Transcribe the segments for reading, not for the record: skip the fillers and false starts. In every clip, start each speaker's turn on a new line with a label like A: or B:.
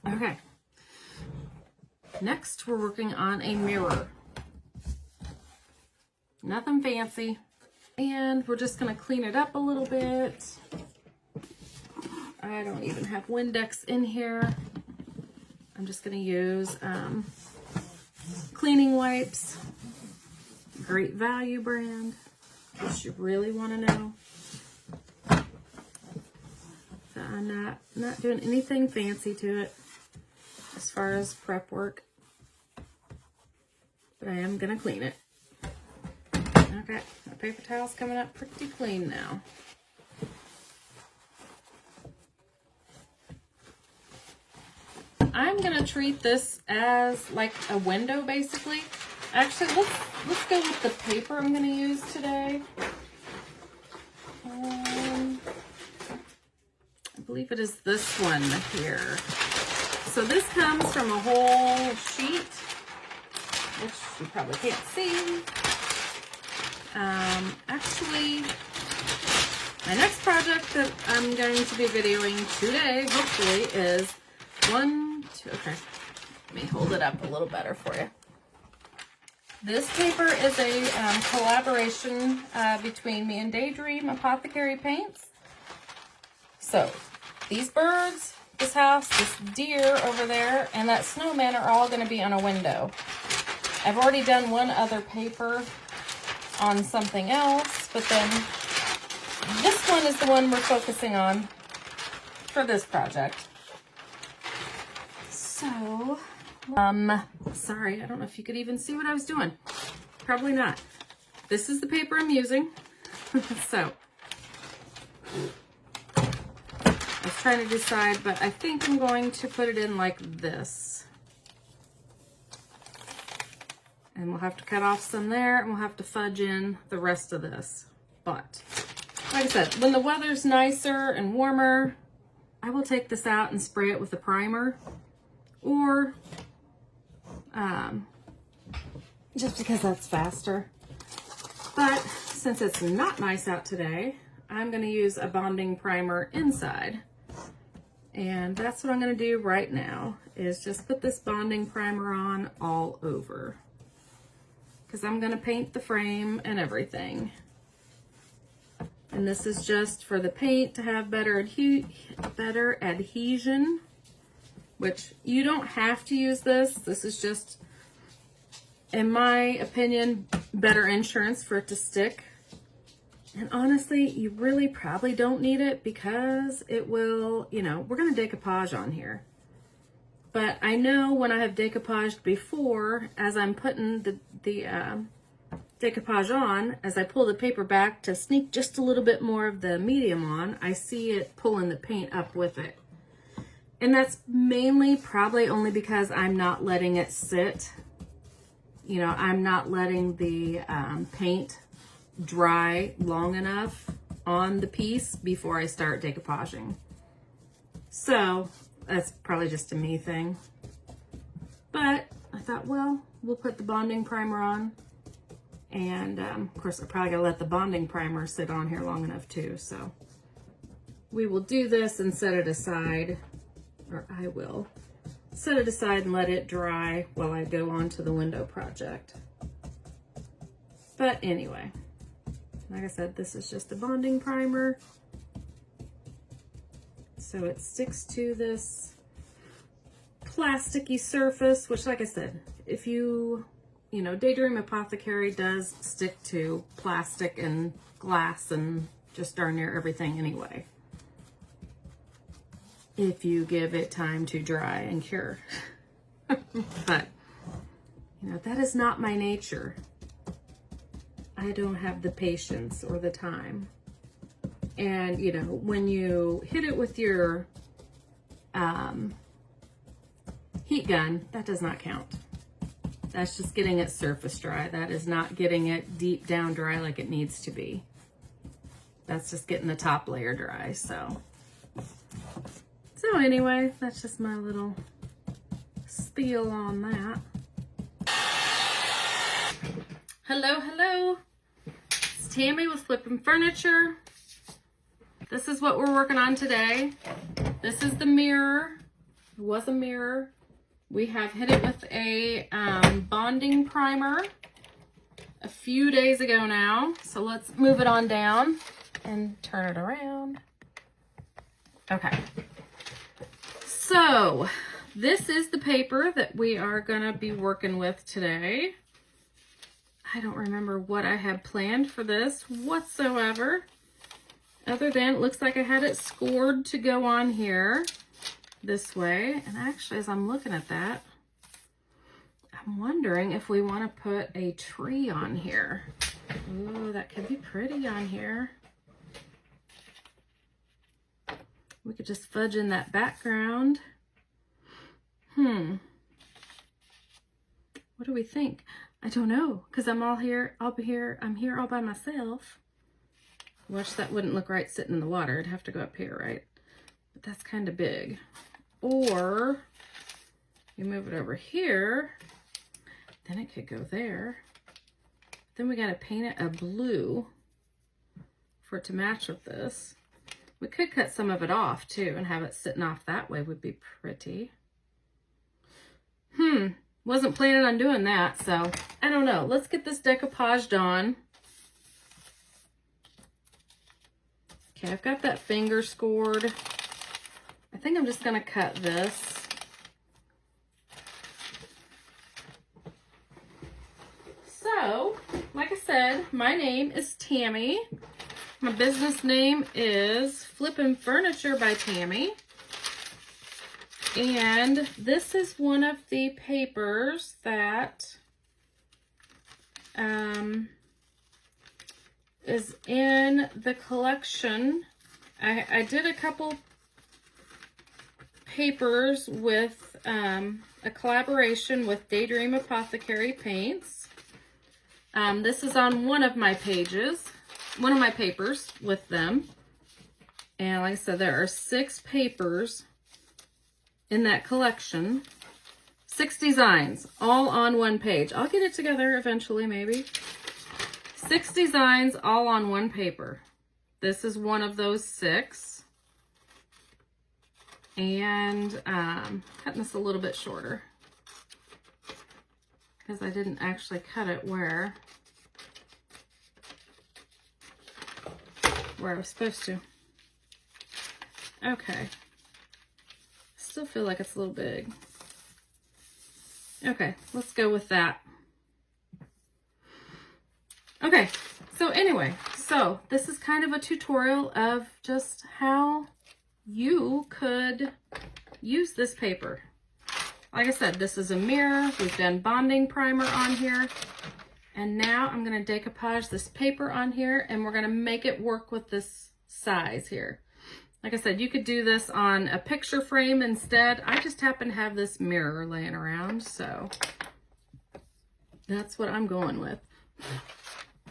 A: Okay. Next, we're working on a mirror. Nothing fancy. And we're just going to clean it up a little bit. I don't even have Windex in here. I'm just going to use cleaning wipes. Great Value brand, which you really want to know. So I'm not doing anything fancy to it as far as prep work, but I am going to clean it. Okay, my paper towel's coming up pretty clean now. I'm going to treat this as like a window, basically. Actually, let's go with the paper I'm going to use today. I believe it is this one here. So this comes from a whole sheet, which you probably can't see. Actually, my next project that I'm going to be videoing today, hopefully, is okay, let me hold it up a little better for you. This paper is a collaboration between me and Daydream Apothecary paints. So these birds, this house, this deer over there, and that snowman are all going to be on a window. I've already done one other paper on something else, but then this one is the one we're focusing on for this project. So, sorry, I don't know if you could even see what I was doing. Probably not. This is the paper I'm using. So, I was trying to decide, but I think I'm going to put it in like this. And we'll have to cut off some there, and we'll have to fudge in the rest of this. But, like I said, when the weather's nicer and warmer, I will take this out and spray it with a primer. Or, just because that's faster. But since it's not nice out today, I'm going to use a bonding primer inside. And that's what I'm going to do right now, is just put this bonding primer on all over. Because I'm going to paint the frame and everything. And this is just for the paint to have better adhesion. Which you don't have to use this. This is just, in my opinion, better insurance for it to stick. And honestly, you really probably don't need it because it will, you know, we're going to decoupage on here. But I know when I have decoupaged before, as I'm putting the decoupage on, as I pull the paper back to sneak just a little bit more of the medium on, I see it pulling the paint up with it. And that's mainly probably only because I'm not letting it sit. You know, I'm not letting the paint dry long enough on the piece before I start decoupaging. So that's probably just a me thing. But I thought, well, we'll put the bonding primer on. And of course, I probably gotta let the bonding primer sit on here long enough too. So we will do this and set it aside. Or I will set it aside and let it dry while I go on to the window project. But anyway, like I said, this is just a bonding primer. So it sticks to this plasticky surface, which like I said, if you know, Daydream Apothecary does stick to plastic and glass and just darn near everything anyway. If you give it time to dry and cure. But, you know, that is not my nature. I don't have the patience or the time. And, you know, when you hit it with your heat gun, that does not count. That's just getting it surface dry. That is not getting it deep down dry like it needs to be. That's just getting the top layer dry, so anyway, that's just my little spiel on that. Hello, hello. It's Tammy with Flippin' Furniture. This is what we're working on today. This is the mirror. It was a mirror. We have hit it with a bonding primer a few days ago now. So let's move it on down and turn it around. Okay. So this is the paper that we are gonna be working with today. I don't remember what I had planned for this whatsoever, other than it looks like I had it scored to go on here this way. And actually, as I'm looking at that, I'm wondering if we want to put a tree on here. Ooh, that could be pretty on here. We could just fudge in that background. What do we think? I don't know, because I'm here all by myself. Which that wouldn't look right sitting in the water. It'd have to go up here, right? But that's kind of big. Or you move it over here, then it could go there. Then we got to paint it a blue for it to match with this. We could cut some of it off too and have it sitting off that way, would be pretty. Wasn't planning on doing that, so I don't know. Let's get this decoupaged on. Okay, I've got that finger scored. I think I'm just gonna cut this. So, like I said, my name is Tammy. My business name is Flippin' Furniture by Tammy. And this is one of the papers that is in the collection. I did a couple papers with a collaboration with Daydream Apothecary paints. This is on one of my papers with them. And like I said, there are 6 papers in that collection. 6 designs, all on one page. I'll get it together eventually, maybe. 6 designs, all on one paper. This is one of those 6. And cutting this a little bit shorter, because I didn't actually cut it where I was supposed to. Okay. Still feel like it's a little big. Okay, let's go with that. Okay, so anyway, so this is kind of a tutorial of just how you could use this paper. Like I said, this is a mirror. We've done bonding primer on here. And now I'm going to decoupage this paper on here, and we're going to make it work with this size here. Like I said, you could do this on a picture frame instead. I just happen to have this mirror laying around, so that's what I'm going with.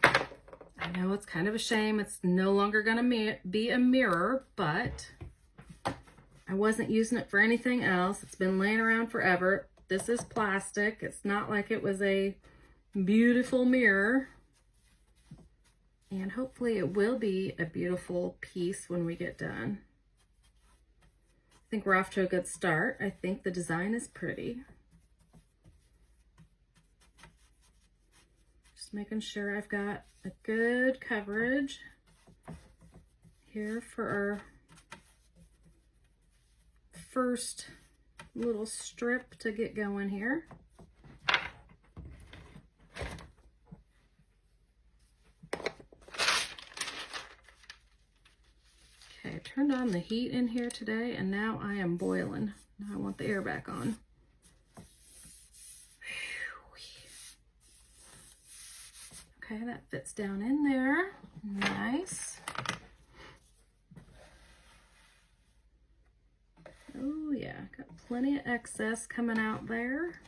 A: I know it's kind of a shame it's no longer going to be a mirror, but I wasn't using it for anything else. It's been laying around forever. This is plastic. It's not like it was a beautiful mirror. And hopefully it will be a beautiful piece when we get done. I think we're off to a good start. I think the design is pretty. Just making sure I've got a good coverage here for our first little strip to get going here. Okay, I turned on the heat in here today, and now I am boiling. Now I want the air back on. Okay, that fits down in there. Nice. Oh yeah, got plenty of excess coming out there.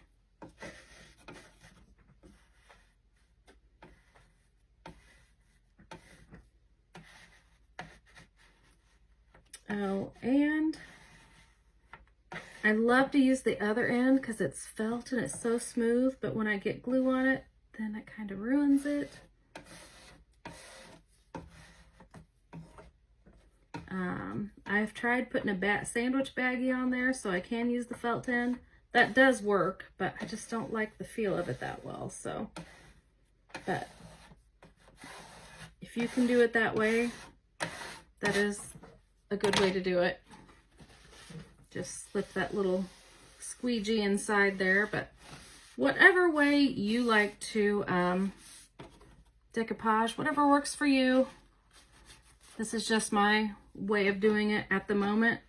A: Oh, and I love to use the other end because it's felt and it's so smooth, but when I get glue on it, then it kind of ruins it. I've tried putting a sandwich baggie on there so I can use the felt tin. That does work, but I just don't like the feel of it that well. So, but if you can do it that way, that is a good way to do it. Just slip that little squeegee inside there, but whatever way you like to decoupage, whatever works for you. This is just my way of doing it at the moment.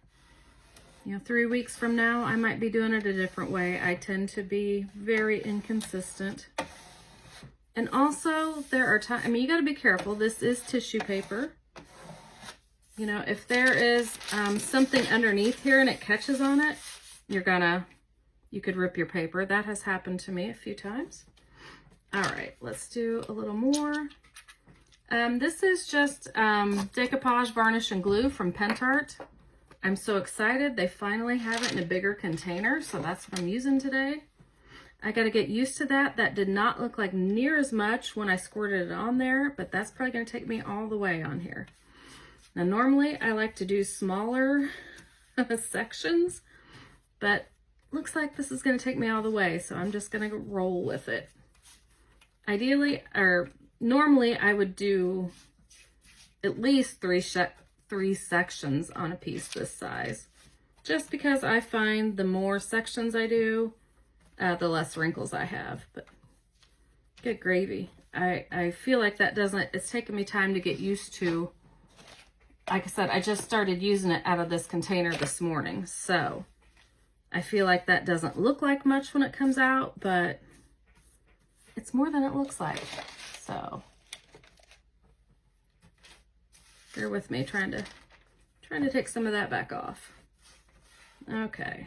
A: You know, 3 weeks from now, I might be doing it a different way. I tend to be very inconsistent. And also, there are times, I mean, you got to be careful. This is tissue paper. You know, if there is something underneath here and it catches on it, you could rip your paper. That has happened to me a few times. All right, let's do a little more. This is just decoupage, varnish, and glue from Pentart. I'm so excited. They finally have it in a bigger container, so that's what I'm using today. I got to get used to that. That did not look like near as much when I squirted it on there, but that's probably going to take me all the way on here. Now, normally I like to do smaller sections, but looks like this is going to take me all the way, so I'm just going to roll with it. Ideally, or normally I would do at least three sections on a piece this size, just because I find the more sections I do, the less wrinkles I have. But good gravy. I feel like that it's taken me time to get used to. Like I said, I just started using it out of this container this morning, so I feel like that doesn't look like much when it comes out, but it's more than it looks like. So bear with me, trying to take some of that back off. Okay,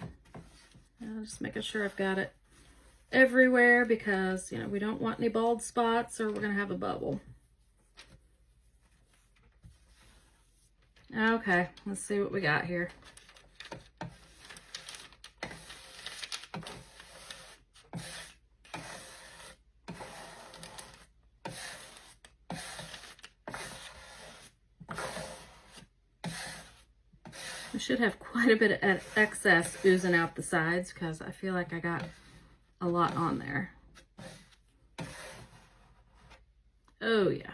A: just making sure I've got it everywhere, because you know, we don't want any bald spots or we're gonna have a bubble. Okay, let's see what we got here. We should have quite a bit of excess oozing out the sides, because I feel like I got a lot on there. Oh yeah.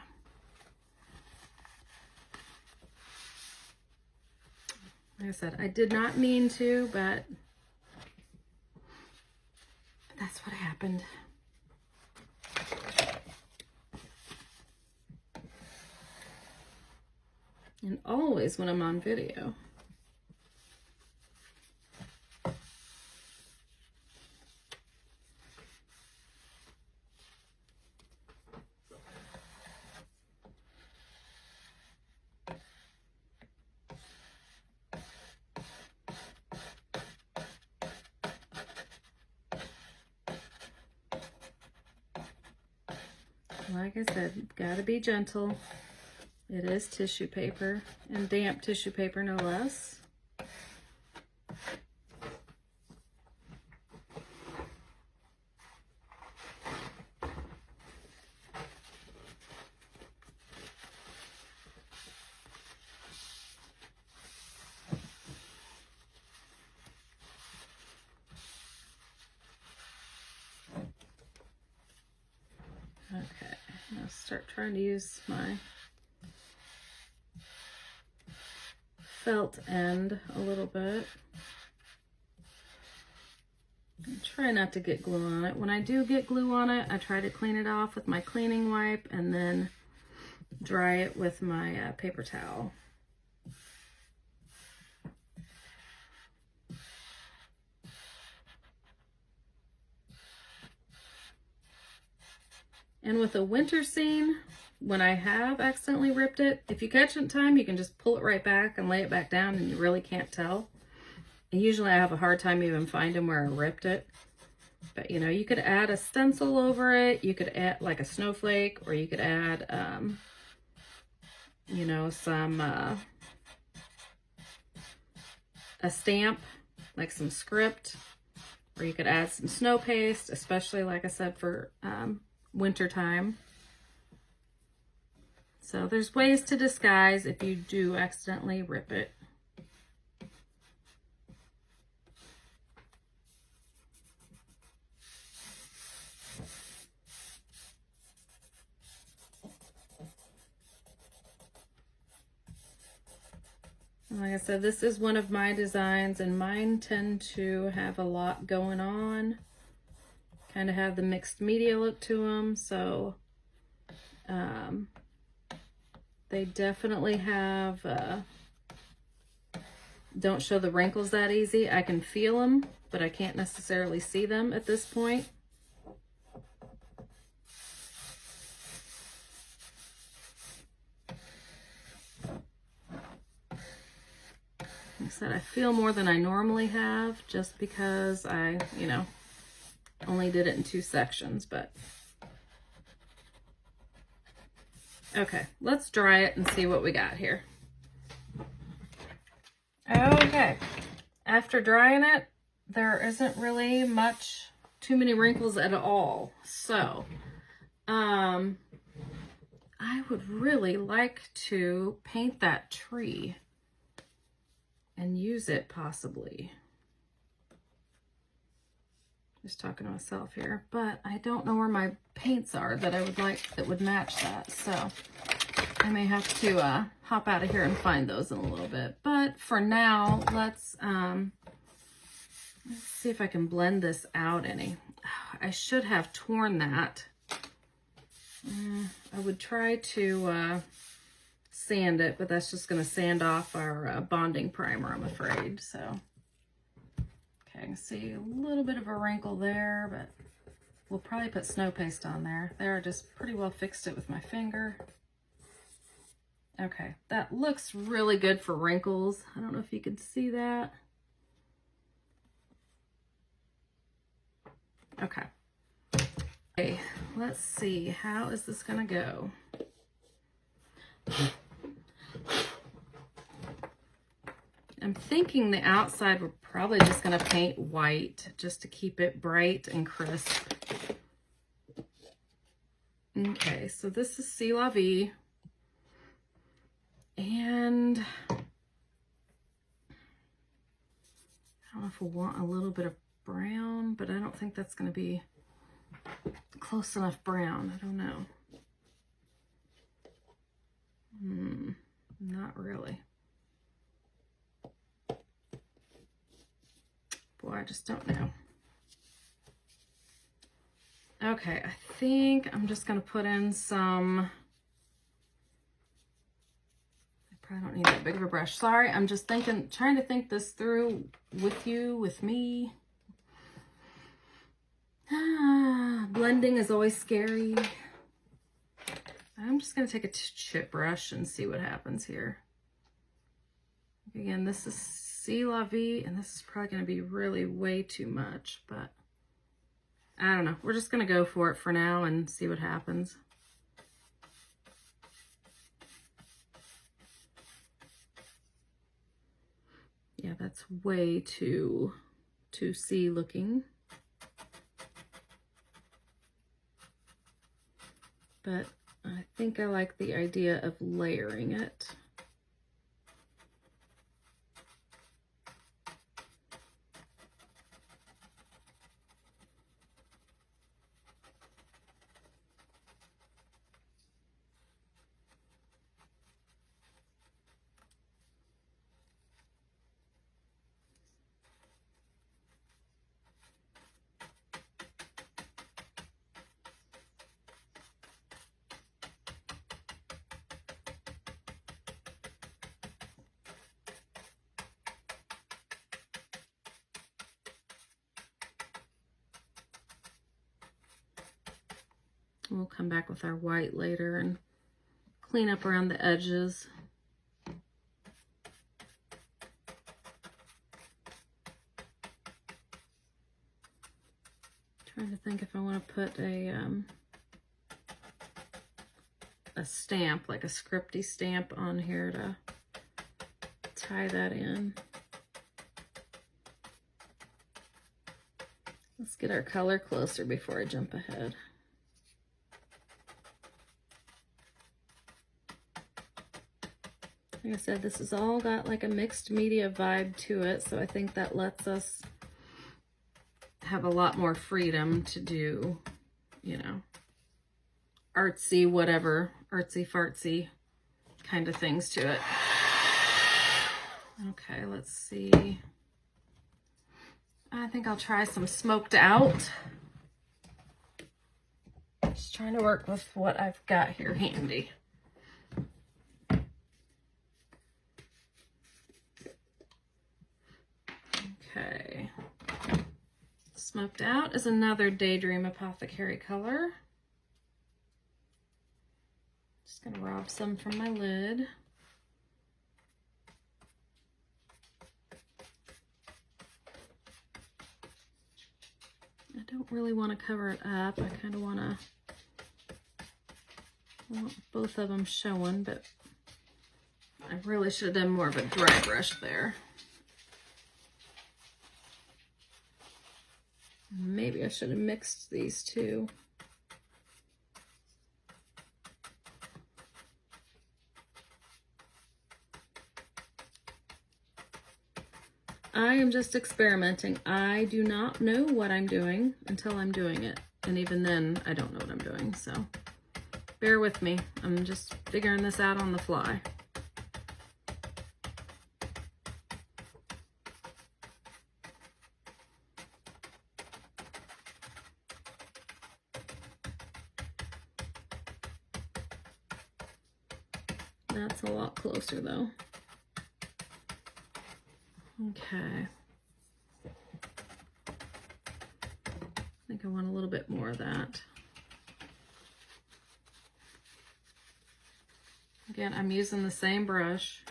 A: Like I said, I did not mean to, but that's what happened. And always when I'm on video. Like I said, gotta be gentle. It is tissue paper, and damp tissue paper no less. Okay, I'll start trying to use my felt end a little bit. I try not to get glue on it. When I do get glue on it, I try to clean it off with my cleaning wipe and then dry it with my paper towel. And with a winter scene, when I have accidentally ripped it, if you catch it in time, you can just pull it right back and lay it back down and you really can't tell. And usually I have a hard time even finding where I ripped it. But you know, you could add a stencil over it, you could add like a snowflake, or you could add, you know, some, a stamp, like some script, or you could add some snow paste, especially like I said, for winter time. So there's ways to disguise if you do accidentally rip it. Like I said, this is one of my designs, and mine tend to have a lot going on. Kind of have the mixed media look to them, so they definitely have, don't show the wrinkles that easy. I can feel them, but I can't necessarily see them at this point. Like I said, I feel more than I normally have just because I, you know, only did it in 2 sections, but okay, let's dry it and see what we got here. Okay, after drying it, there isn't really too many wrinkles at all. So, I would really like to paint that tree and use it possibly. Just talking to myself here, but I don't know where my paints are that I would like that would match that. So I may have to hop out of here and find those in a little bit. But for now, let's see if I can blend this out any. I should have torn that. I would try to sand it, but that's just going to sand off our bonding primer, I'm afraid. So, okay, I can see a little bit of a wrinkle there, but we'll probably put snow paste on there. There, I just pretty well fixed it with my finger. Okay, that looks really good for wrinkles. I don't know if you can see that. Okay. Okay, let's see. How is this gonna go? I'm thinking the outside we're probably just gonna paint white just to keep it bright and crisp. Okay, so this is C'est La Vie. And I don't know if we'll want a little bit of brown, but I don't think that's going to be close enough brown. I don't know. Not really. Boy, I just don't know. Okay, I think I'm just going to put in some... Probably don't need that big of a brush. Sorry, I'm just trying to think this through with you, with me. Blending is always scary. I'm just going to take a chip brush and see what happens here. Again, this is C'est La Vie, and this is probably going to be really way too much, but I don't know. We're just going to go for it for now and see what happens. Yeah, that's way too sea looking. But I think I like the idea of layering it. We'll come back with our white later and clean up around the edges. Trying to think if I want to put a stamp, like a scripty stamp on here to tie that in. Let's get our color closer before I jump ahead. Like I said, this has all got like a mixed media vibe to it, so I think that lets us have a lot more freedom to do, you know, artsy, whatever, artsy fartsy kind of things to it. Okay, let's see. I think I'll try some smoked out. Just trying to work with what I've got here handy. Okay. Smoked out is another Daydream Apothecary color. Just gonna rob some from my lid. I don't really want to cover it up. I kind of want both of them showing, but I really should have done more of a dry brush there. Maybe I should have mixed these two. I am just experimenting. I do not know what I'm doing until I'm doing it. And even then, I don't know what I'm doing, so bear with me. I'm just figuring this out on the fly. That's a lot closer though. Okay. I think I want a little bit more of that. Again, I'm using the same brush.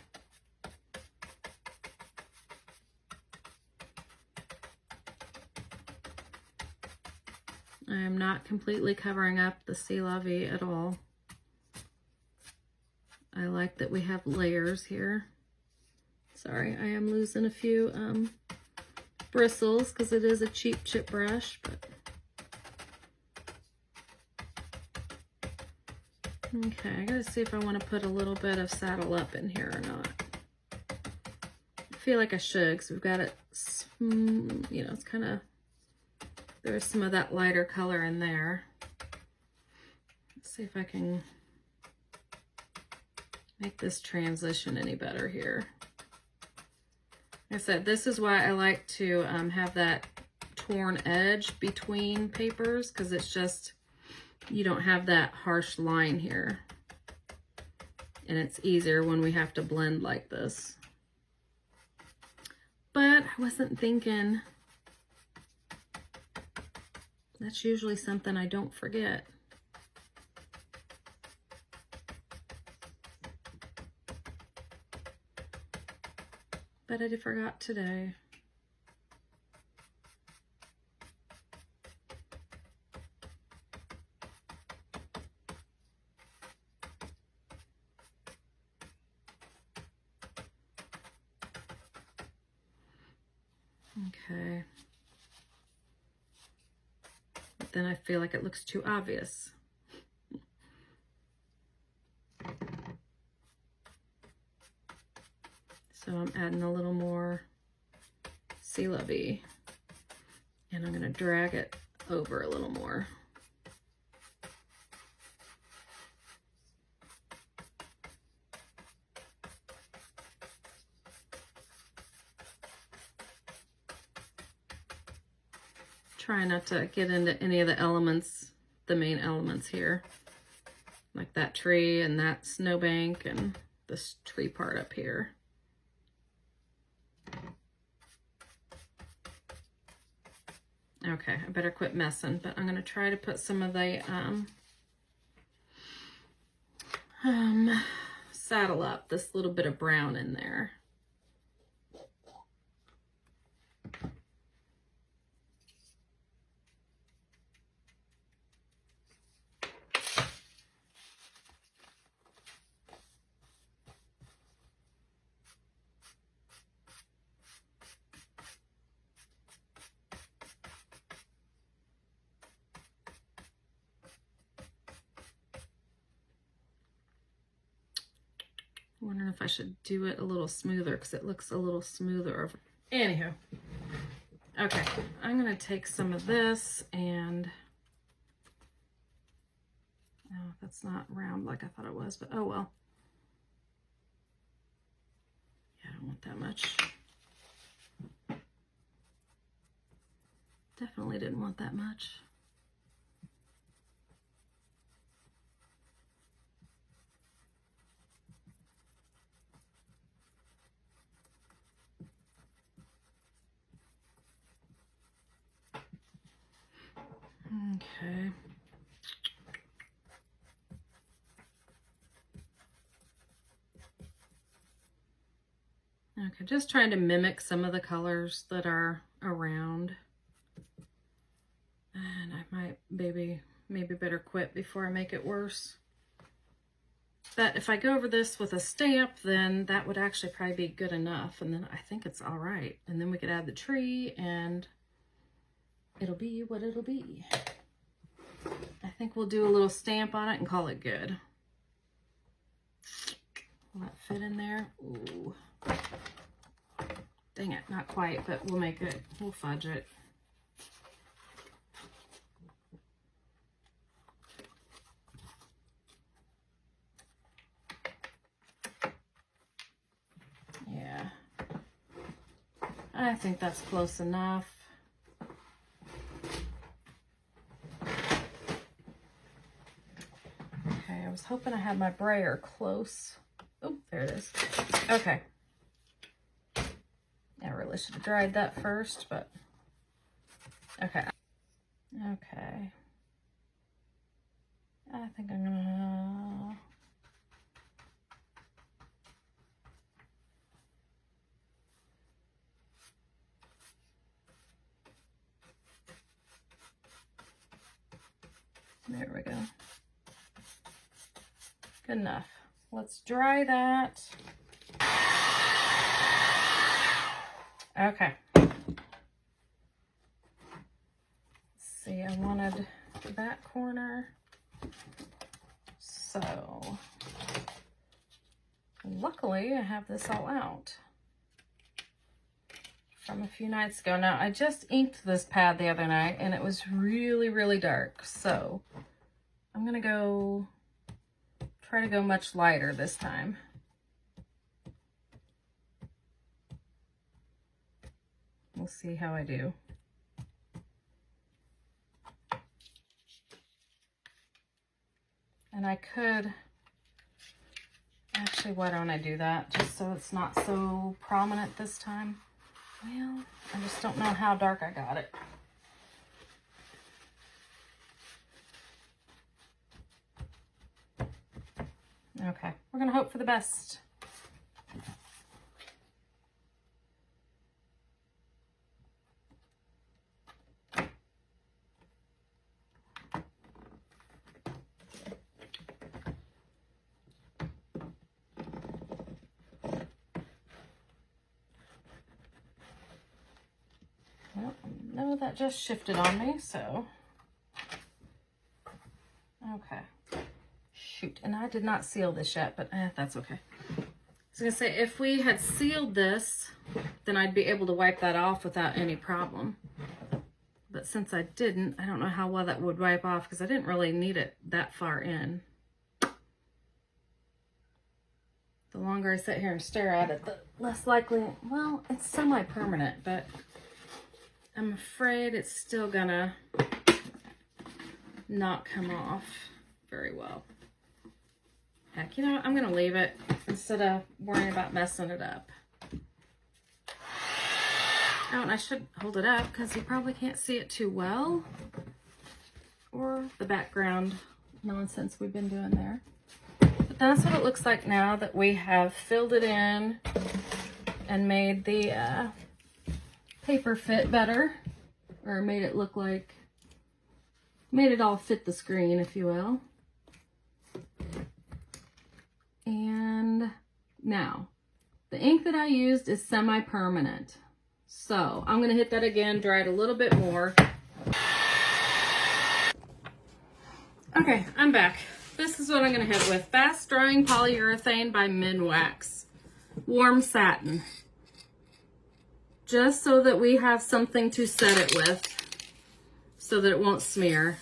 A: I am not completely covering up the C'est La Vie at all. I like that we have layers here. Sorry, I am losing a few bristles because it is a cheap chip brush, but okay, I gotta see if I want to put a little bit of Saddle Up in here or not. I feel like I should because we've got it, you know, it's kind of, there's some of that lighter color in there. Let's see if I can make this transition any better here. Like I said, this is why I like to have that torn edge between papers, because it's just, you don't have that harsh line here. And it's easier when we have to blend like this. But I wasn't thinking, that's usually something I don't forget. But I forgot today. Okay. But then I feel like it looks too obvious. So I'm adding a little more C'est La Vie, and I'm going to drag it over a little more. Try not to get into any of the elements, the main elements here, like that tree and that snowbank and this tree part up here. Okay, I better quit messing, but I'm going to try to put some of the Saddle Up, this little bit of brown in there. Wondering if I should do it a little smoother because it looks a little smoother. Anywho, okay, I'm gonna take some of this and, oh, that's not round like I thought it was, but oh well. I don't want that much. Definitely didn't want that much. Okay. Okay, just trying to mimic some of the colors that are around. And I might maybe better quit before I make it worse. But if I go over this with a stamp, then that would actually probably be good enough. And then I think it's all right. And then we could add the tree and it'll be what it'll be. I think we'll do a little stamp on it and call it good. Will that fit in there? Ooh. Dang it, not quite, but we'll make it. We'll fudge it. Yeah. I think that's close enough. Okay, I was hoping I had my brayer close. Oh, there it is. Okay. I really should have dried that first, but okay. Okay. I think I'm gonna... There we go. Good enough. Let's dry that. Okay. Let's see, I wanted that corner. So, luckily I have this all out from a few nights ago. Now, I just inked this pad the other night and it was really, really dark. So, I'm gonna try to go much lighter this time. We'll see how I do. And I could, actually, why don't I do that? Just so it's not so prominent this time. Well, I just don't know how dark I got it. Okay, we're gonna hope for the best. Well, no, that just shifted on me, so. Okay. Shoot, and I did not seal this yet, but that's okay. I was gonna say, if we had sealed this, then I'd be able to wipe that off without any problem. But since I didn't, I don't know how well that would wipe off because I didn't really need it that far in. The longer I sit here and stare at it, the less likely, well, it's semi-permanent, but I'm afraid it's still gonna not come off very well. Heck, you know what? I'm gonna leave it instead of worrying about messing it up. Oh, and I should hold it up because you probably can't see it too well. Or the background nonsense we've been doing there. But that's what it looks like now that we have filled it in and made the paper fit better. Or made it look like, made it all fit the screen, if you will. And now, the ink that I used is semi-permanent. So, I'm going to hit that again, dry it a little bit more. Okay, I'm back. This is what I'm going to hit with. Fast Drying Polyurethane by Minwax. Warm Satin. Just so that we have something to set it with, so that it won't smear.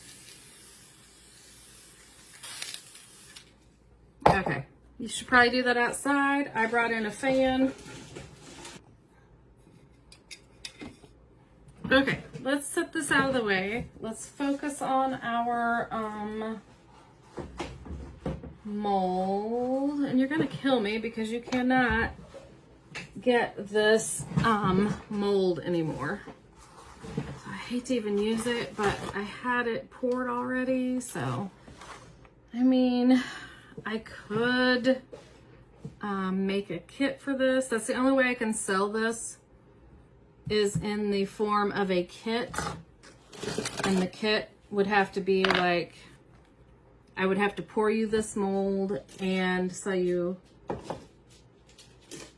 A: Okay. You should probably do that outside. I brought in a fan. Okay, let's set this out of the way. Let's focus on our mold. And you're gonna kill me because you cannot get this mold anymore. I hate to even use it, but I had it poured already, so I mean, I could make a kit for this. That's the only way I can sell this, is in the form of a kit. And the kit would have to be like, I would have to pour you this mold and sell you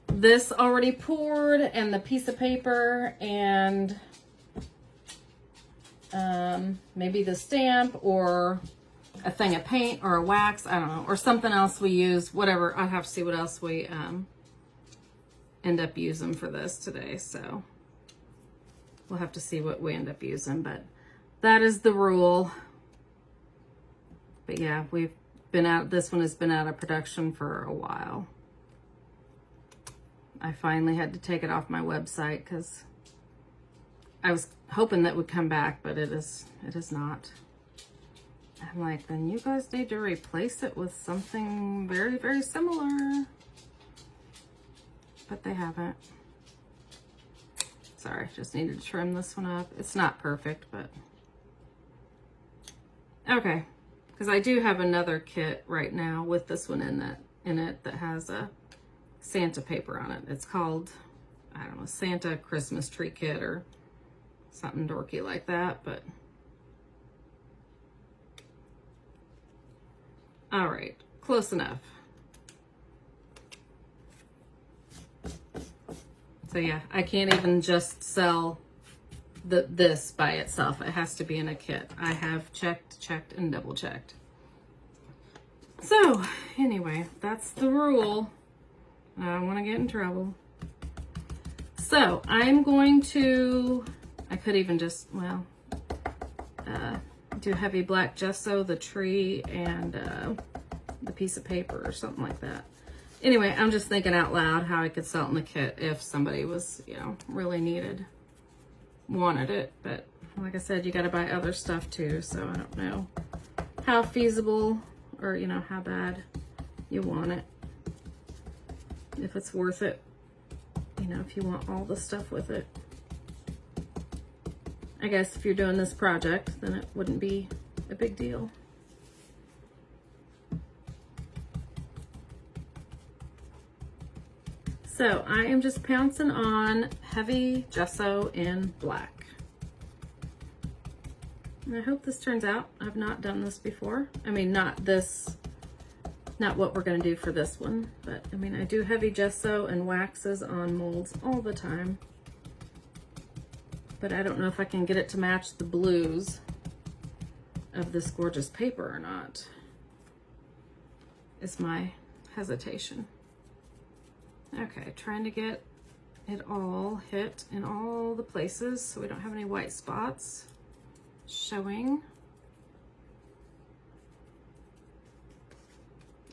A: this already poured and the piece of paper and maybe the stamp or a thing of paint or a wax, I don't know, or something else we use, whatever. I'll have to see what else we end up using for this today. So we'll have to see what we end up using, but that is the rule. But yeah, we've been out, this one has been out of production for a while. I finally had to take it off my website because I was hoping that would come back, but it is not. I'm like, then you guys need to replace it with something very, very similar. But they haven't. Sorry, just needed to trim this one up. It's not perfect, but okay. Because I do have another kit right now with this one in it that has a Santa paper on it. It's called, I don't know, Santa Christmas Tree Kit or something dorky like that, but all right, close enough. So yeah, I can't even just sell this by itself. It has to be in a kit. I have checked, and double checked. So anyway, that's the rule. I don't want to get in trouble. So I'm going to, I could even just, well, do heavy black gesso, the tree, and the piece of paper or something like that. Anyway, I'm just thinking out loud how I could sell it in the kit if somebody was, you know, really wanted it. But like I said, you got to buy other stuff too. So I don't know how feasible or, you know, how bad you want it. If it's worth it, you know, if you want all the stuff with it. I guess if you're doing this project, then it wouldn't be a big deal. So I am just pouncing on heavy gesso in black. And I hope this turns out. I've not done this before. I mean, not what we're gonna do for this one, but I mean, I do heavy gesso and waxes on molds all the time. But I don't know if I can get it to match the blues of this gorgeous paper or not, is my hesitation. Okay, trying to get it all hit in all the places so we don't have any white spots showing.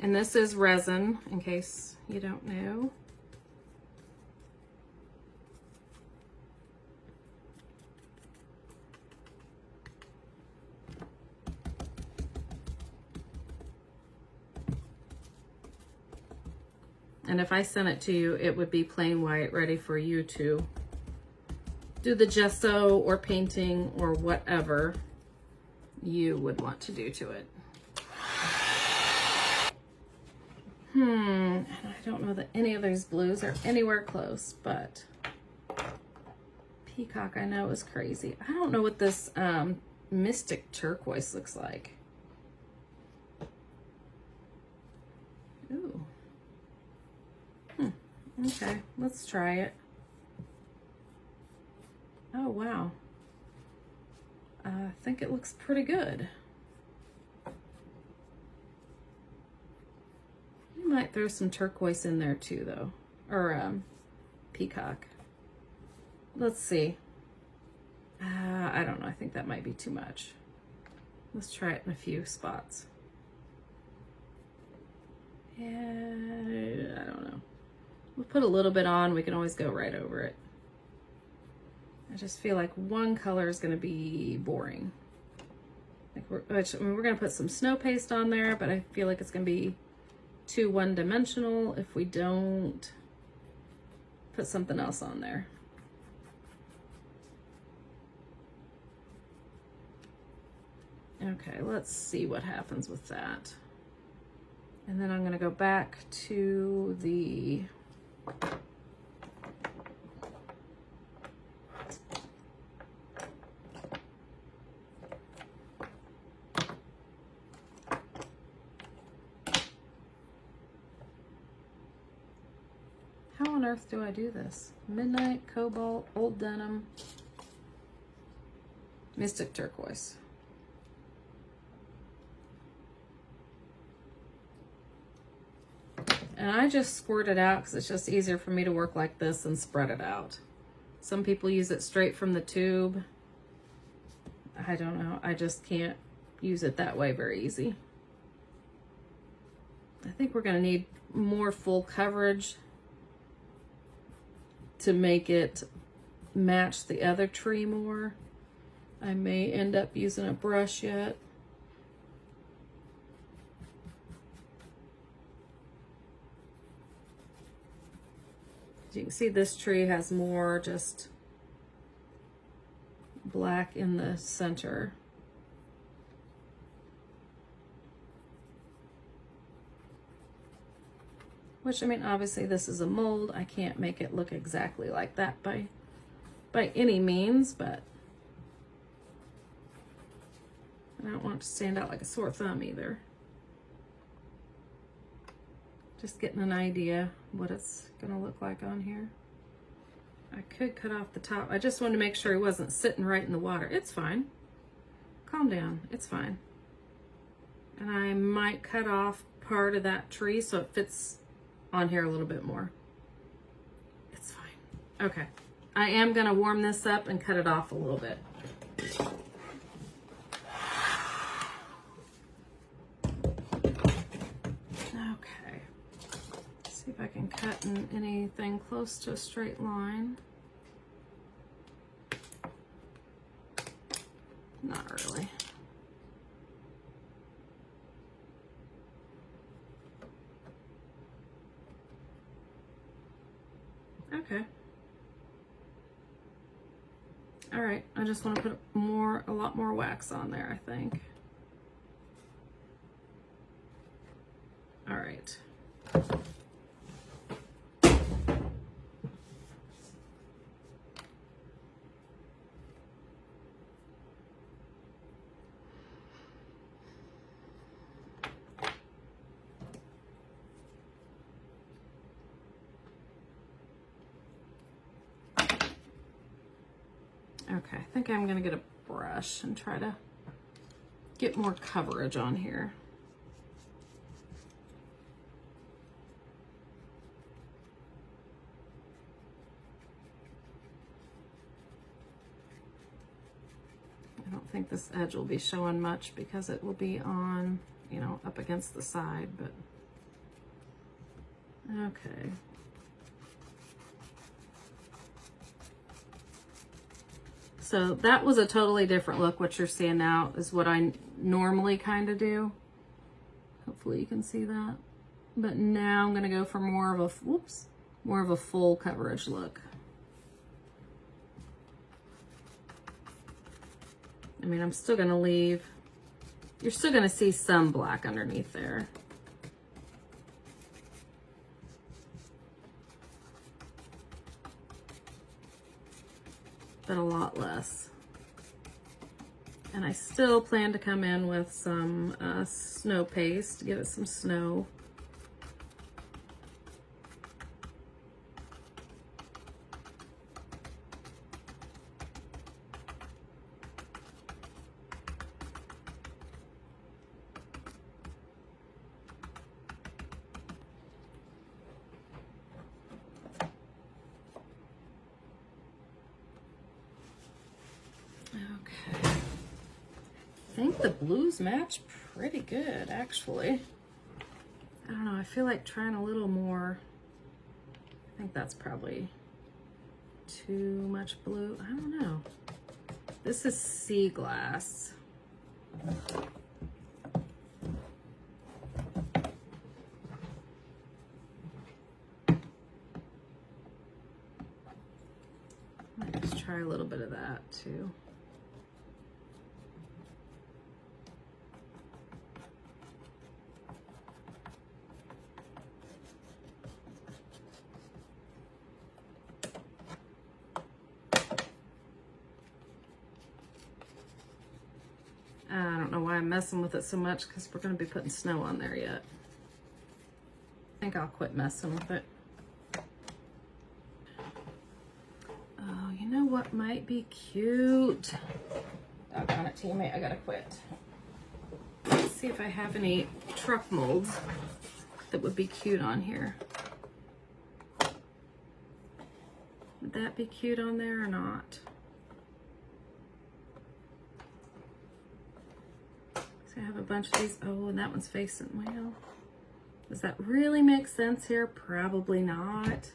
A: And this is resin, in case you don't know. And if I sent it to you, it would be plain white, ready for you to do the gesso or painting or whatever you would want to do to it. And I don't know that any of these blues are anywhere close, but peacock I know is crazy. I don't know what this mystic turquoise looks like. Ooh. Okay, let's try it. Oh, wow. I think it looks pretty good. You might throw some turquoise in there too, though. Or peacock. Let's see. I don't know. I think that might be too much. Let's try it in a few spots. Yeah, I don't know. We'll put a little bit on. We can always go right over it. I just feel like one color is going to be boring. Like we're going to put some snow paste on there, but I feel like it's going to be too one-dimensional if we don't put something else on there. Okay, let's see what happens with that. And then I'm going to go back to the how on earth do I do this? Midnight, Cobalt, Old Denim, Mystic Turquoise. And I just squirt it out because it's just easier for me to work like this and spread it out. Some people use it straight from the tube. I don't know. I just can't use it that way very easy. I think we're going to need more full coverage to make it match the other tree more. I may end up using a brush yet. As you can see, this tree has more just black in the center. Which, I mean, obviously this is a mold. I can't make it look exactly like that by any means, but I don't want it to stand out like a sore thumb either. Just getting an idea what it's gonna look like on here. I could cut off the top. I just wanted to make sure he wasn't sitting right in the water. It's fine. Calm down, it's fine. And I might cut off part of that tree so it fits on here a little bit more. It's fine. Okay, I am gonna warm this up and cut it off a little bit. See if I can cut in anything close to a straight line. Not really. Okay. All right, I just want to put a lot more wax on there, I think. All right. Okay, I think I'm gonna get a brush and try to get more coverage on here. I don't think this edge will be showing much because it will be on, you know, up against the side, but okay. So that was a totally different look. What you're seeing now is what I normally kind of do. Hopefully you can see that. But now I'm going to go for more of a full coverage look. I mean, I'm still going to leave, you're still going to see some black underneath there. But a lot less. And I still plan to come in with some snow paste to give it some snow. Okay, I think the blues match pretty good, actually. I don't know, I feel like trying a little more. I think that's probably too much blue. I don't know. This is sea glass. Might just try a little bit of that too. I don't know why I'm messing with it so much because we're going to be putting snow on there yet. I think I'll quit messing with it. Oh, you know what might be cute? Doggone it, teammate, I gotta quit. Let's see if I have any truck molds that would be cute on here. Would that be cute on there or not? So I have a bunch of these. Oh, and that one's facing well. Does that really make sense here? Probably not.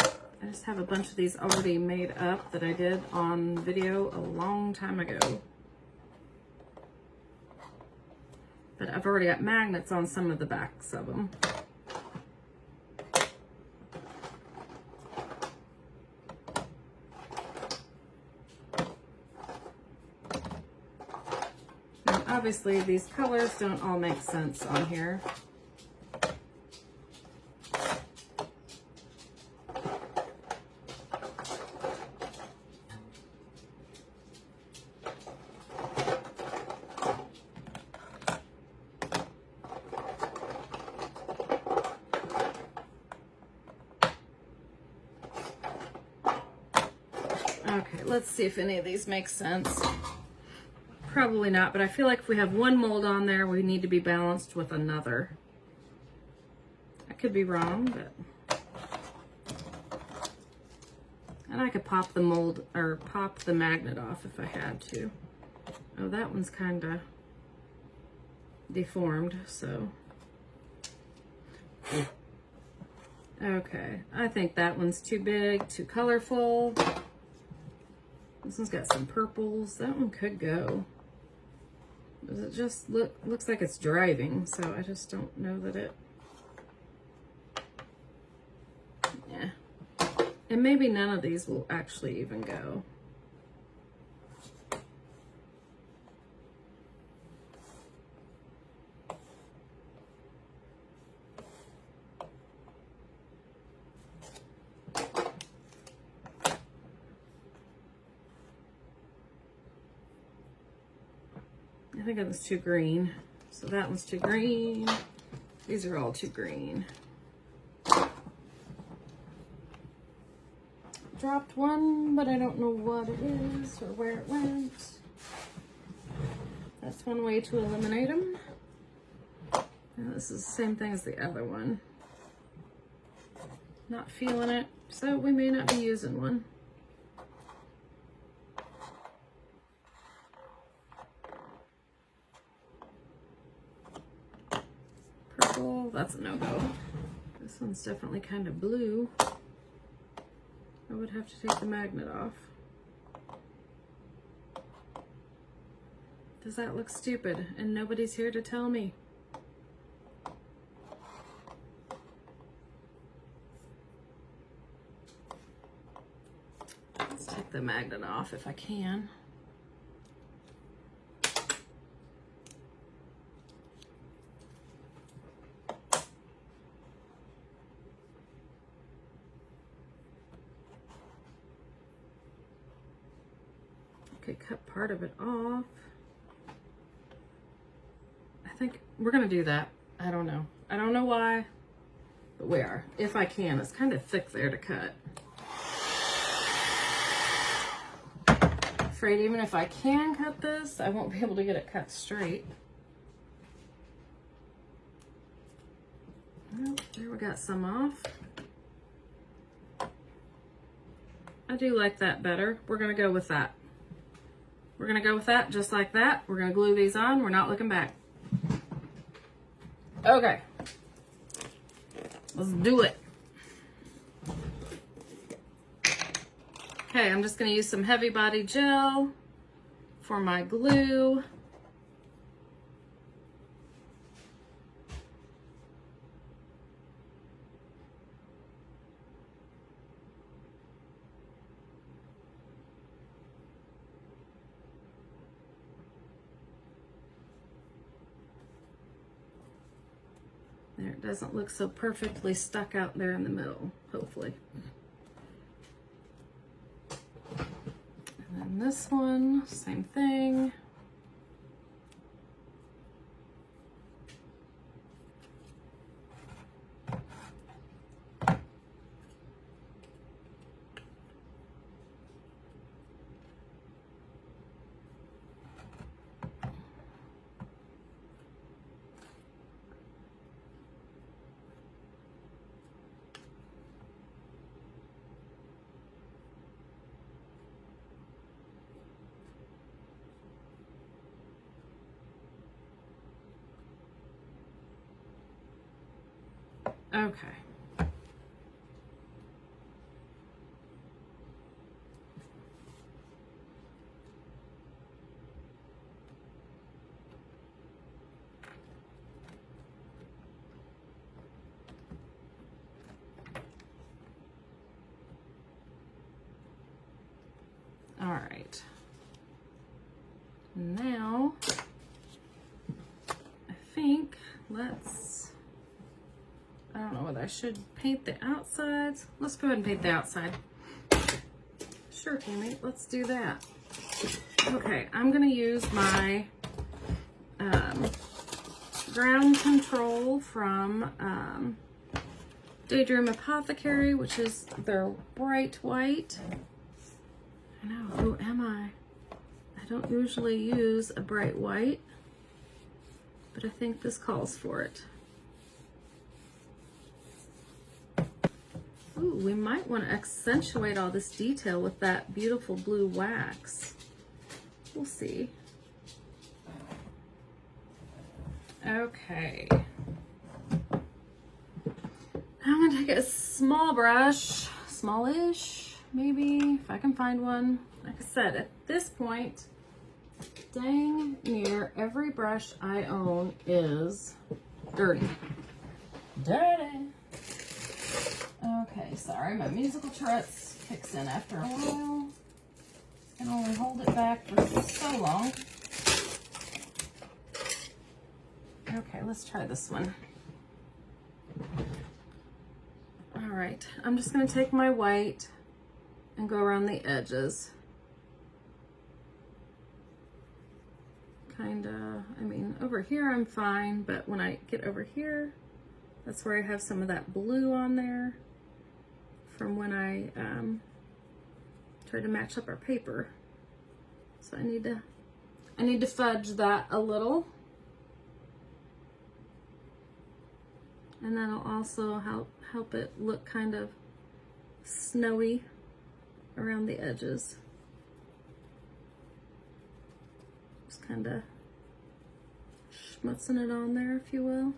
A: I just have a bunch of these already made up that I did on video a long time ago. But I've already got magnets on some of the backs of them. Now, obviously, these colors don't all make sense on here. Okay, let's see if any of these make sense. Probably not, but I feel like if we have one mold on there, we need to be balanced with another. I could be wrong, but... And I could pop the mold, or pop the magnet off if I had to. Oh, that one's kind of deformed, so... Okay, I think that one's too big, too colorful. This one's got some purples. That one could go. Does it just looks like it's driving, so I just don't know that it... Yeah. And maybe none of these will actually even go. I think it was too green. So that one's too green. These are all too green. Dropped one, but I don't know what it is or where it went. That's one way to eliminate them. And this is the same thing as the other one. Not feeling it, so we may not be using one. Purple, that's a no-go. This one's definitely kind of blue. I would have to take the magnet off. Does that look stupid? And nobody's here to tell me. Let's take the magnet off if I can. Okay, cut part of it off. I think we're gonna do that. I don't know. I don't know why, but we are. If I can, it's kind of thick there to cut. Afraid even if I can cut this, I won't be able to get it cut straight. Well, there we got some off. I do like that better. We're gonna go with that. We're gonna go with that just like that. We're gonna glue these on. We're not looking back. Okay, Let's do it. Okay, I'm just going to use some heavy body gel for my glue. There, it doesn't look so perfectly stuck out there in the middle, hopefully. And then this one, same thing. Okay. All right. Now, I think I don't know whether I should paint the outsides. Let's go ahead and paint the outside. Sure, Tammy, let's do that. Okay, I'm gonna use my ground control from Daydream Apothecary, which is their bright white. I know, who am I? I don't usually use a bright white, but I think this calls for it. Ooh, we might want to accentuate all this detail with that beautiful blue wax. We'll see. Okay. I'm going to take a small brush, smallish, maybe, if I can find one. Like I said, at this point, dang near every brush I own is dirty. Dirty. Okay, sorry, my musical Tourette's kicks in after a while. I can only hold it back for so long. Okay, let's try this one. All right, I'm just gonna take my white and go around the edges. Kinda, I mean, over here I'm fine, but when I get over here, that's where I have some of that blue on there from when I tried to match up our paper. So I need to fudge that a little. And that'll also help it look kind of snowy around the edges. Just kind of schmutzing it on there, if you will.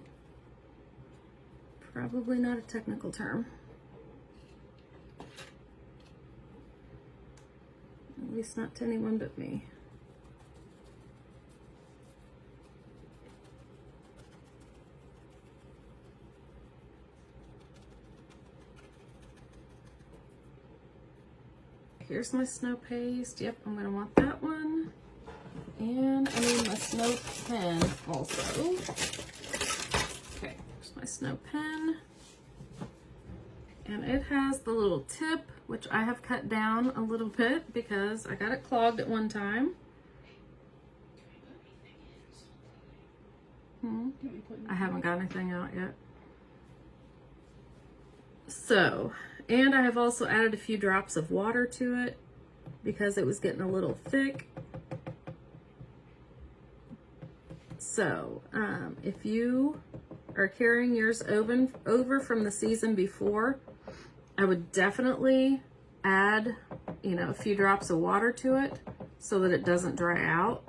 A: Probably not a technical term. At least not to anyone but me. Here's my snow paste. Yep, I'm gonna want that one. And I need my snow pen also. Okay, here's my snow pen. And it has the little tip, which I have cut down a little bit because I got it clogged at one time. I haven't got anything out yet. So, and I have also added a few drops of water to it because it was getting a little thick. So, if you are carrying yours over from the season before, I would definitely add, a few drops of water to it so that it doesn't dry out.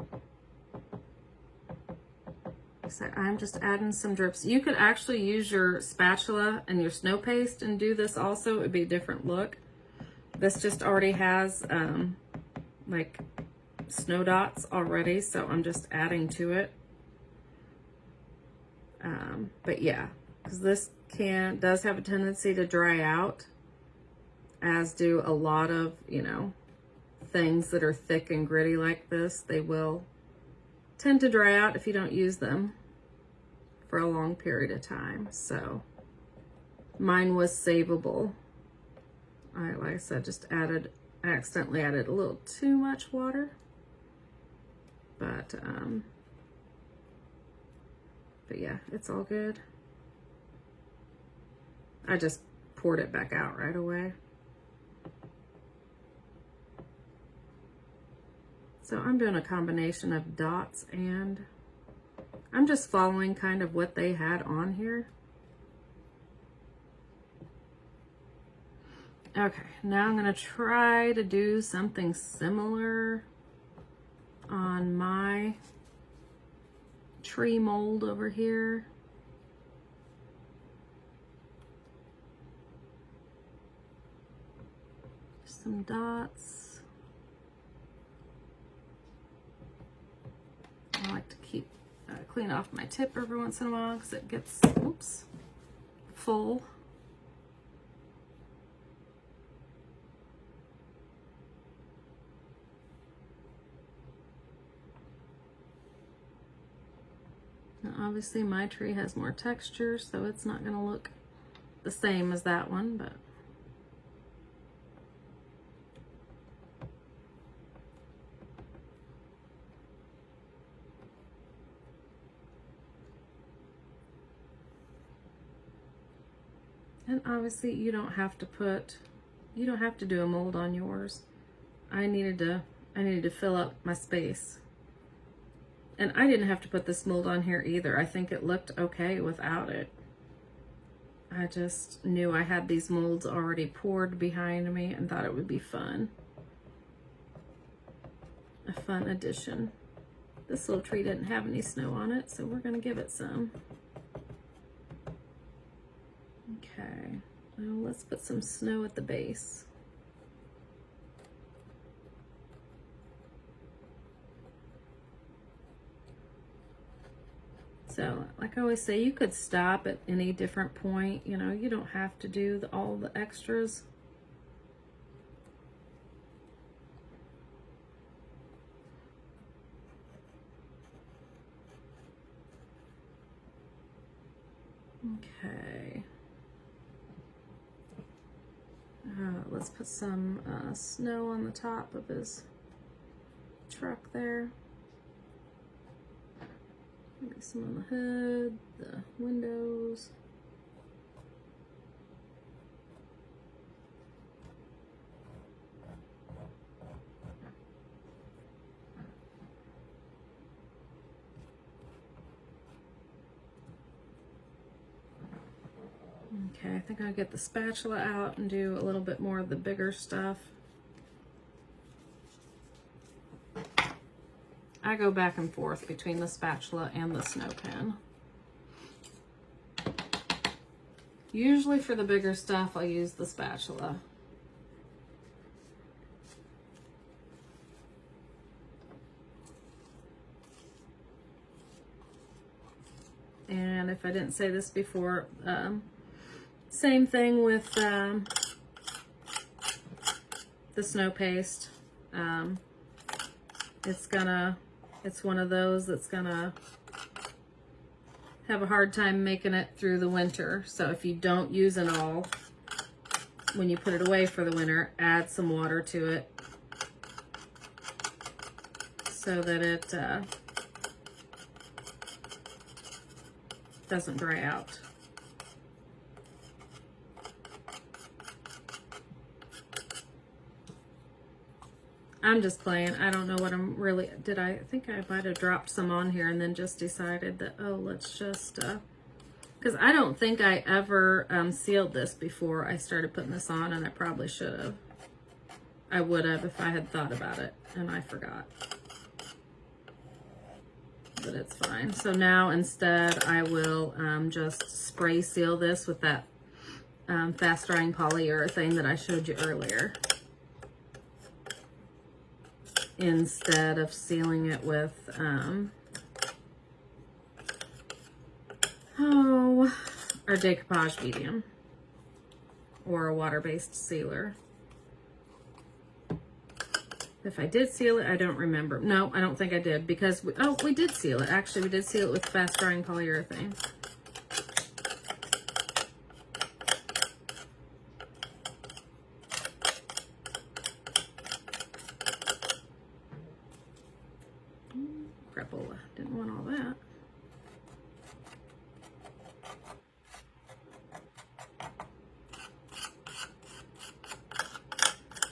A: So I'm just adding some drips. You could actually use your spatula and your snow paste and do this also. It would be a different look. This just already has like snow dots already, so I'm just adding to it. But yeah, because this does have a tendency to dry out, as do a lot of, you know, things that are thick and gritty like this. They will tend to dry out if you don't use them for a long period of time. So mine was savable. Like I said, I accidentally added a little too much water, but yeah, it's all good. I just poured it back out right away. So I'm doing a combination of dots, and I'm just following kind of what they had on here. Okay, now I'm gonna try to do something similar on my tree mold over here. Some dots. I like to keep clean off my tip every once in a while because it gets, oops, full. Now obviously my tree has more texture, so it's not going to look the same as that one, but and obviously you don't have to do a mold on yours. I needed to fill up my space. And I didn't have to put this mold on here either. I think it looked okay without it. I just knew I had these molds already poured behind me and thought it would be fun. A fun addition. This little tree didn't have any snow on it, so we're gonna give it some. Okay, well, let's put some snow at the base. So, like I always say, you could stop at any different point. You know, you don't have to do all the extras. Okay. Let's put some snow on the top of his truck there. Maybe some on the hood, the windows. Okay, I think I'll get the spatula out and do a little bit more of the bigger stuff. I go back and forth between the spatula and the snow pen. Usually for the bigger stuff, I'll use the spatula. And if I didn't say this before, same thing with the snow paste. It's one of those that's gonna have a hard time making it through the winter. So if you don't use it all, when you put it away for the winter, add some water to it so that it doesn't dry out. I'm just playing. I don't know what I'm really, I think I might have dropped some on here and then just decided that, oh, let's just, because I don't think I ever sealed this before I started putting this on, and I probably should have. I would have if I had thought about it, and I forgot. but it's fine. So now instead I will just spray seal this with that fast drying polyurethane that I showed you earlier, instead of sealing it with our decoupage medium or a water-based sealer. If I did seal it, I don't remember. No, I don't think I did, because we did seal it. Actually, we did seal it with fast drying polyurethane. Crapola, didn't want all that.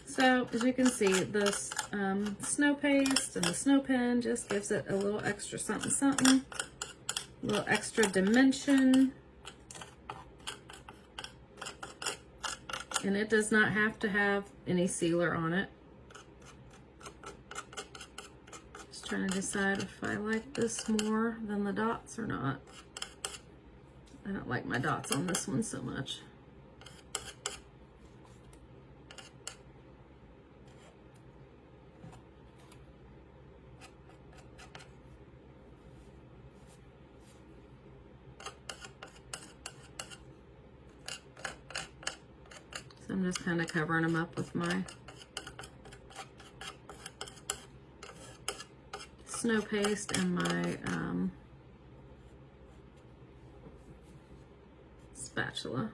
A: So as you can see, this snow paste and the snow pen just gives it a little extra something something, a little extra dimension. And it does not have to have any sealer on it. Just trying to decide if I like this more than the dots or not. I don't like my dots on this one so much. So I'm just kind of covering them up with my snow paste and my spatula.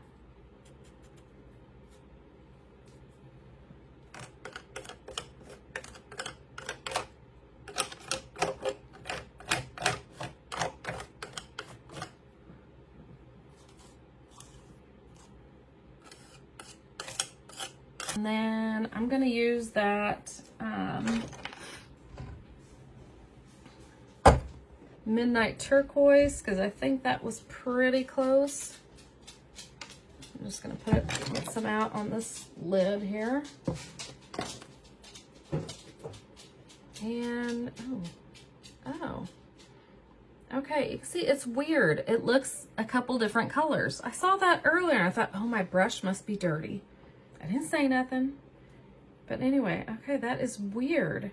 A: And then I'm going to use that Midnight Turquoise, because I think that was pretty close. I'm just going to put some out on this lid here. And, oh. Okay, you can see it's weird. It looks a couple different colors. I saw that earlier and I thought, oh, my brush must be dirty. I didn't say nothing. But anyway, okay, that is weird.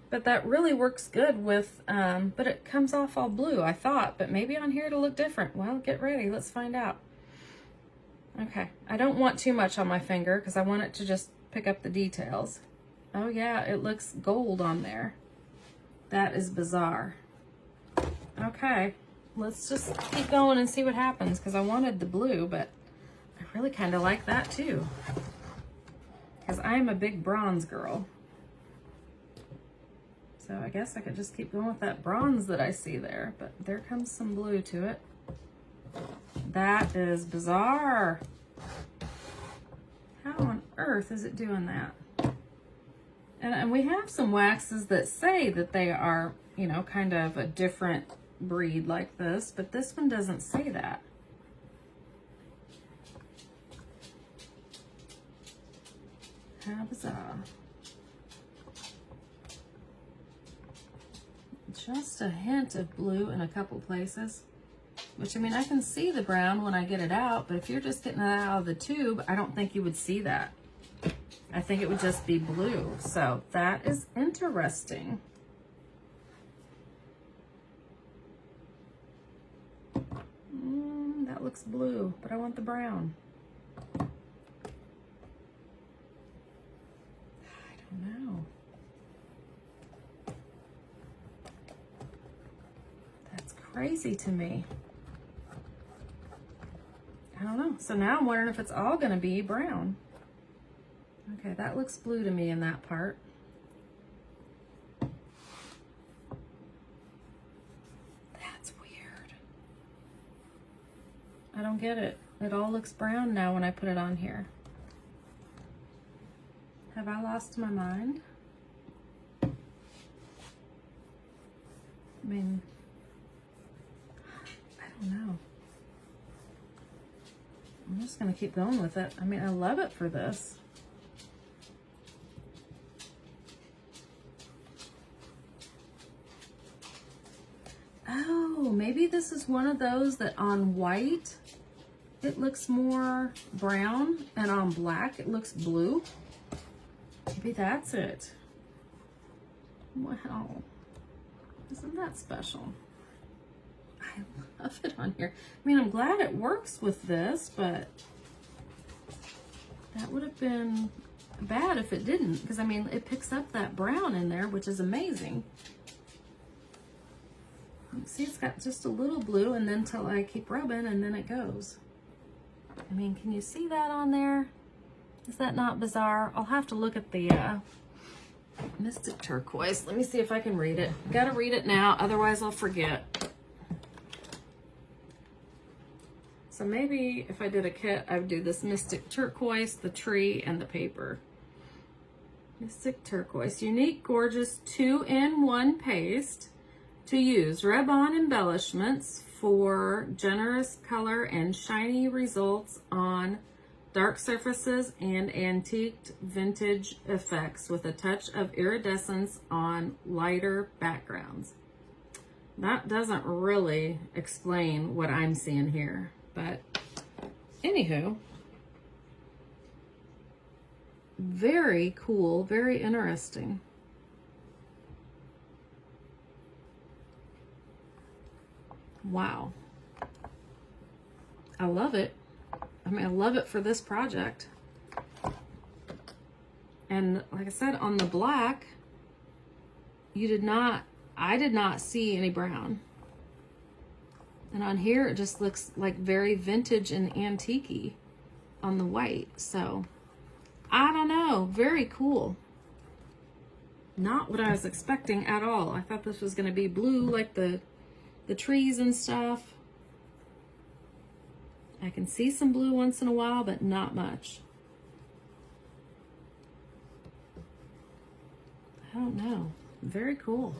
A: But that really works good with, but it comes off all blue, I thought. But maybe on here it'll look different. Well, get ready. Let's find out. Okay, I don't want too much on my finger because I want it to just pick up the details. Oh yeah, it looks gold on there. That is bizarre. Okay, let's just keep going and see what happens, because I wanted the blue, but I really kind of like that too, because I'm a big bronze girl. So I guess I could just keep going with that bronze that I see there, but there comes some blue to it. That is bizarre. How on earth is it doing that? And we have some waxes that say that they are, you know, kind of a different breed like this, but this one doesn't say that. How bizarre. Just a hint of blue in a couple places, which, I mean, I can see the brown when I get it out, but if you're just getting it out of the tube, I don't think you would see that. I think it would just be blue. So that is interesting. That looks blue, but I want the brown. I don't know. That's crazy to me. I don't know. So now I'm wondering if it's all going to be brown. Okay, that looks blue to me in that part. That's weird. I don't get it. It all looks brown now when I put it on here. Have I lost my mind? I mean, I don't know. I'm just going to keep going with it. I mean, I love it for this. Oh, maybe this is one of those that on white, it looks more brown, and on black, it looks blue. Maybe that's it. Wow. Isn't that special? I love it on here. I mean, I'm glad it works with this, but that would have been bad if it didn't, because I mean, it picks up that brown in there, which is amazing. See, it's got just a little blue, and then till I keep rubbing, and then it goes. I mean, can you see that on there? Is that not bizarre? I'll have to look at the Mystic Turquoise. Let me see if I can read it. Gotta read it now, otherwise I'll forget. So maybe if I did a kit, I would do this Mystic Turquoise, the tree, and the paper. Mystic Turquoise, unique, gorgeous 2-in-1 paste to use. Rub-on embellishments for generous color and shiny results on dark surfaces and antiqued vintage effects with a touch of iridescence on lighter backgrounds. That doesn't really explain what I'm seeing here, but anywho, very cool, very interesting. Wow. I love it. I mean, I love it for this project. And like I said, on the black, I did not see any brown. And on here, it just looks like very vintage and antique-y on the white. So, I don't know. Very cool. Not what I was expecting at all. I thought this was going to be blue like the trees and stuff. I can see some blue once in a while, but not much. I don't know. Very cool.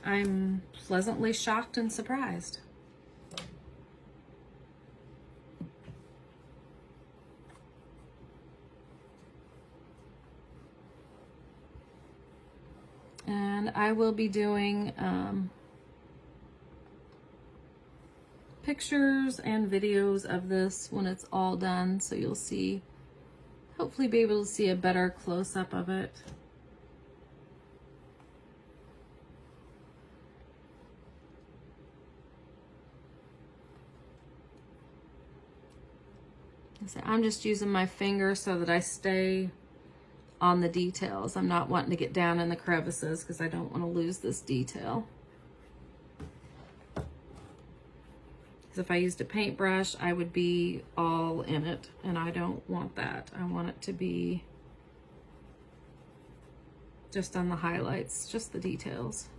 A: I'm pleasantly shocked and surprised. And I will be doing pictures and videos of this when it's all done, so you'll see, hopefully be able to see a better close-up of it. I'm just using my finger so that I stay on the details. I'm not wanting to get down in the crevices because I don't want to lose this detail. Because if I used a paintbrush, I would be all in it, and I don't want that. I want it to be just on the highlights, just the details.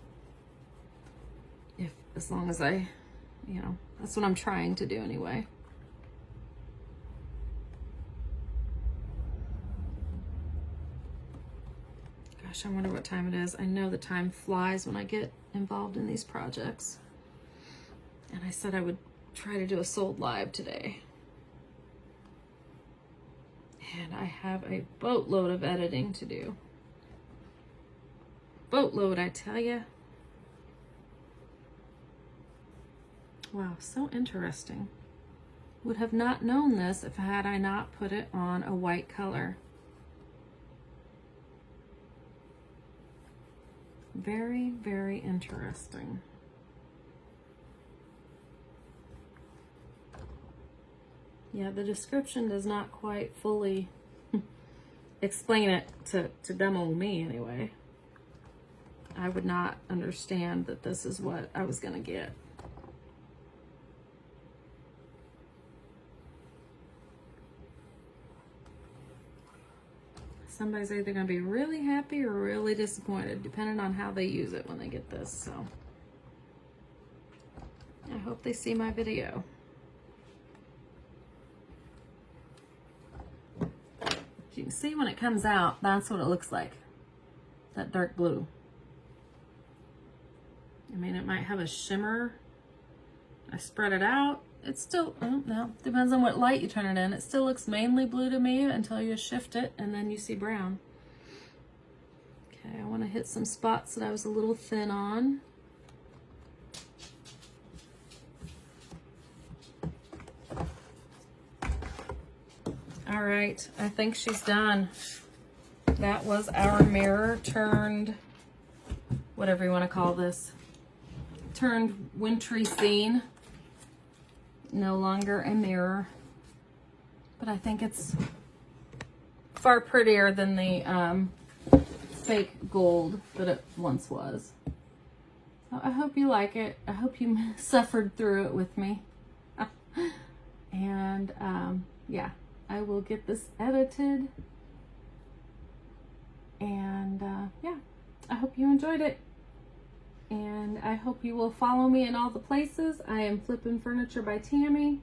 A: As long as I, that's what I'm trying to do anyway. Gosh, I wonder what time it is. I know the time flies when I get involved in these projects. And I said I would try to do a sold live today. And I have a boatload of editing to do. Boatload, I tell ya. Wow, so interesting. Would have not known this if had I not put it on a white color. Very, very interesting. Yeah, the description does not quite fully explain it to demo me anyway. I would not understand that this is what I was going to get. Somebody's either going to be really happy or really disappointed, depending on how they use it when they get this. So I hope they see my video. You can see when it comes out, that's what it looks like. That dark blue. I mean, it might have a shimmer. I spread it out. It's still, no, depends on what light you turn it in. It still looks mainly blue to me until you shift it and then you see brown. Okay, I want to hit some spots that I was a little thin on. All right, I think she's done. That was our mirror turned, whatever you want to call this, turned wintry scene. No longer a mirror, but I think it's far prettier than the fake gold that it once was. So I hope you like it. I hope you suffered through it with me. And yeah, I will get this edited. And yeah, I hope you enjoyed it. And I hope you will follow me in all the places. I am Flippin' Furniture by Tammy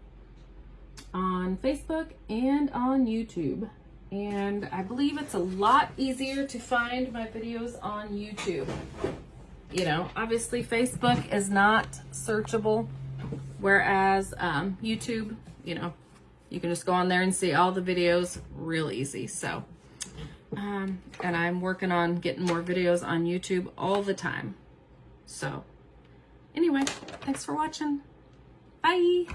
A: on Facebook and on YouTube. And I believe it's a lot easier to find my videos on YouTube. You know, obviously Facebook is not searchable, whereas YouTube, you know, you can just go on there and see all the videos real easy. So, and I'm working on getting more videos on YouTube all the time. So, anyway, thanks for watching. Bye.